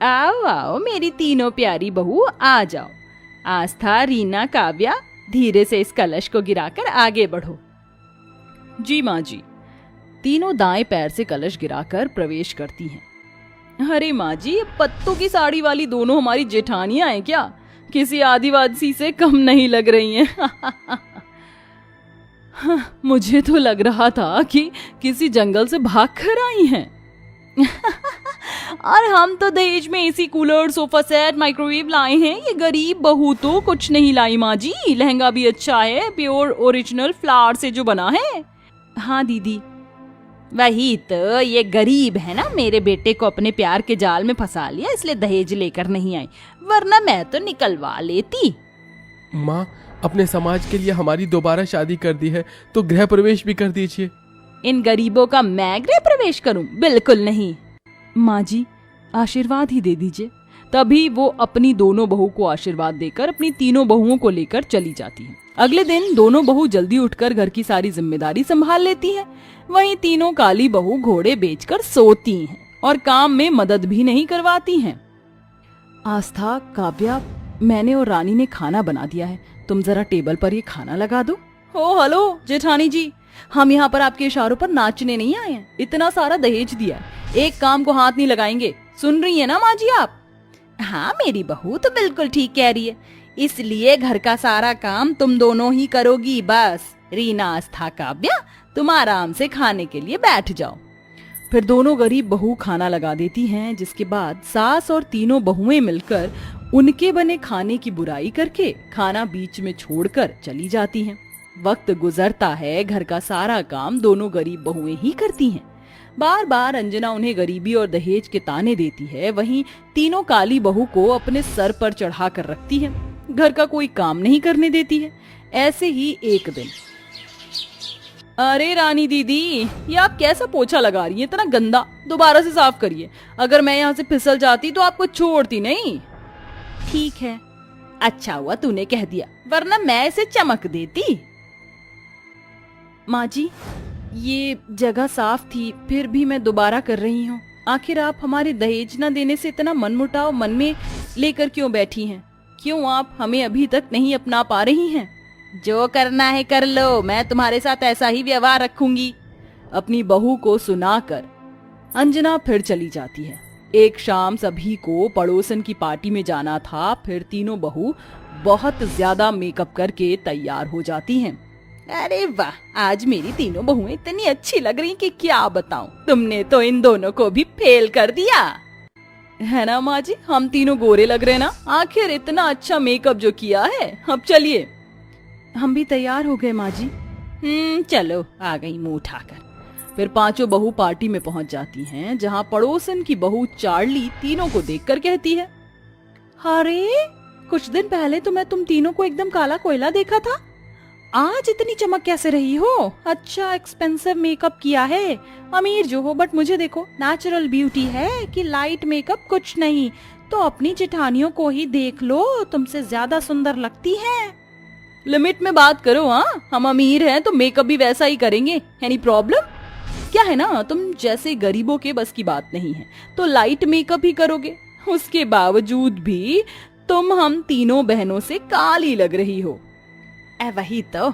आओ आओ मेरी तीनों प्यारी बहू, आ जाओ। आस्था, रीना, काव्या, धीरे से इस कलश को गिराकर आगे बढ़ो। जी माँ जी। तीनों दाएं पैर से कलश गिराकर प्रवेश करती हैं। अरे माँ जी, ये पत्तों की साड़ी वाली दोनों हमारी जेठानियां हैं क्या? किसी आदिवासी से कम नहीं लग रही हैं। मुझे तो लग रहा था कि किसी जंगल से भाग कर आई हैं। और हम तो दहेज में AC, cooler, sofa set, microwave लाए हैं। ये गरीब बहू तो कुछ नहीं लाई माँ जी। लहंगा भी अच्छा है, प्योर ओरिजिनल फ्लावर से जो बना है। हाँ दीदी, वही तो, ये गरीब है ना, मेरे बेटे को अपने प्यार के जाल में फंसा लिया, इसलिए दहेज लेकर नहीं आई, वरना मैं तो निकलवा लेती। माँ, अपने समाज के लिए हमारी दोबारा शादी कर दी है तो गृह प्रवेश भी कर दीजिए। इन गरीबों का मैं गृह प्रवेश करूं? बिल्कुल नहीं। माँ जी, आशीर्वाद ही दे दीजिए। तभी वो अपनी दोनों बहू को आशीर्वाद देकर अपनी तीनों बहुओं को लेकर चली जाती है। अगले दिन दोनों बहू जल्दी उठकर घर की सारी जिम्मेदारी संभाल लेती हैं। वहीं तीनों काली बहू घोड़े बेचकर सोती हैं और काम में मदद भी नहीं करवाती हैं। आस्था, काव्या, मैंने और रानी ने खाना बना दिया है, तुम जरा टेबल पर ये खाना लगा दो। ओ हेलो जेठानी जी, हम यहाँ पर आपके इशारों पर नाचने नहीं आए हैं। इतना सारा दहेज दिया है, एक काम को हाथ नहीं लगाएंगे। सुन रही है ना माँ जी आप? हाँ मेरी बहू तो बिल्कुल ठीक कह रही है, इसलिए घर का सारा काम तुम दोनों ही करोगी। बस रीना, आस्था, काव्या, तुम आराम से खाने के लिए बैठ जाओ। फिर दोनों गरीब बहू खाना लगा देती हैं, जिसके बाद सास और तीनों बहुएं मिलकर उनके बने खाने की बुराई करके खाना बीच में छोड़कर चली जाती हैं। वक्त गुजरता है, घर का सारा काम दोनों गरीब बहुएं ही करती हैं। बार बार अंजना उन्हें गरीबी और दहेज के ताने देती है, वहीं तीनों काली बहू को अपने सर पर चढ़ा कर रखती है, घर का कोई काम नहीं करने देती है। ऐसे ही एक दिन, अरे रानी दीदी, ये आप कैसा पोछा लगा रही हैं? इतना गंदा, दोबारा से साफ करिए। अगर मैं यहाँ से फिसल जाती तो आपको छोड़ती नहीं। ठीक है, अच्छा हुआ तूने कह दिया, वरना मैं इसे चमक देती। माँ जी, ये जगह साफ थी, फिर भी मैं दोबारा कर रही हूँ। आखिर आप हमारे दहेज न देने से इतना मनमुटाव मन में लेकर क्यों बैठी हैं? क्यों आप हमें अभी तक नहीं अपना पा रही हैं? जो करना है कर लो, मैं तुम्हारे साथ ऐसा ही व्यवहार रखूंगी। अपनी बहू को सुनाकर अंजना फिर चली जाती है। एक शाम सभी को पड़ोसन की पार्टी में जाना था, फिर तीनों बहू बहुत ज्यादा मेकअप करके तैयार हो जाती हैं। अरे वाह, आज मेरी तीनों बहुएं इतनी अच्छी लग रही कि क्या बताऊं। तुमने तो इन दोनों को भी फेल कर दिया है ना माँ जी? हम तीनों गोरे लग रहे ना, आखिर इतना अच्छा मेकअप जो किया है। अब चलिए। हम भी तैयार हो गए माँ जी। चलो, आ गई मुंह उठाकर। फिर पांचों बहू पार्टी में पहुंच जाती हैं, जहां पड़ोसन की बहू चार्ली तीनों को देखकर कहती है, अरे कुछ दिन पहले तो मैं तुम तीनों को एकदम काला कोयला देखा था, आज इतनी चमक कैसे रही हो? अच्छा एक्सपेंसिव मेकअप किया है, अमीर जो हो, बट मुझे देखो, नेचुरल ब्यूटी है कि लाइट मेकअप कुछ नहीं। तो अपनी जेठानियों को ही देख लो, तुमसे ज्यादा सुंदर लगती हैं। लिमिट में बात करो। हाँ, हम अमीर हैं तो मेकअप भी वैसा ही करेंगे। Any problem? क्या है ना, तुम जैसे गरीबों के बस की बात नहीं है, तो लाइट मेकअप ही करोगे। उसके बावजूद भी तुम हम तीनों बहनों से काली लग रही हो। वही तो।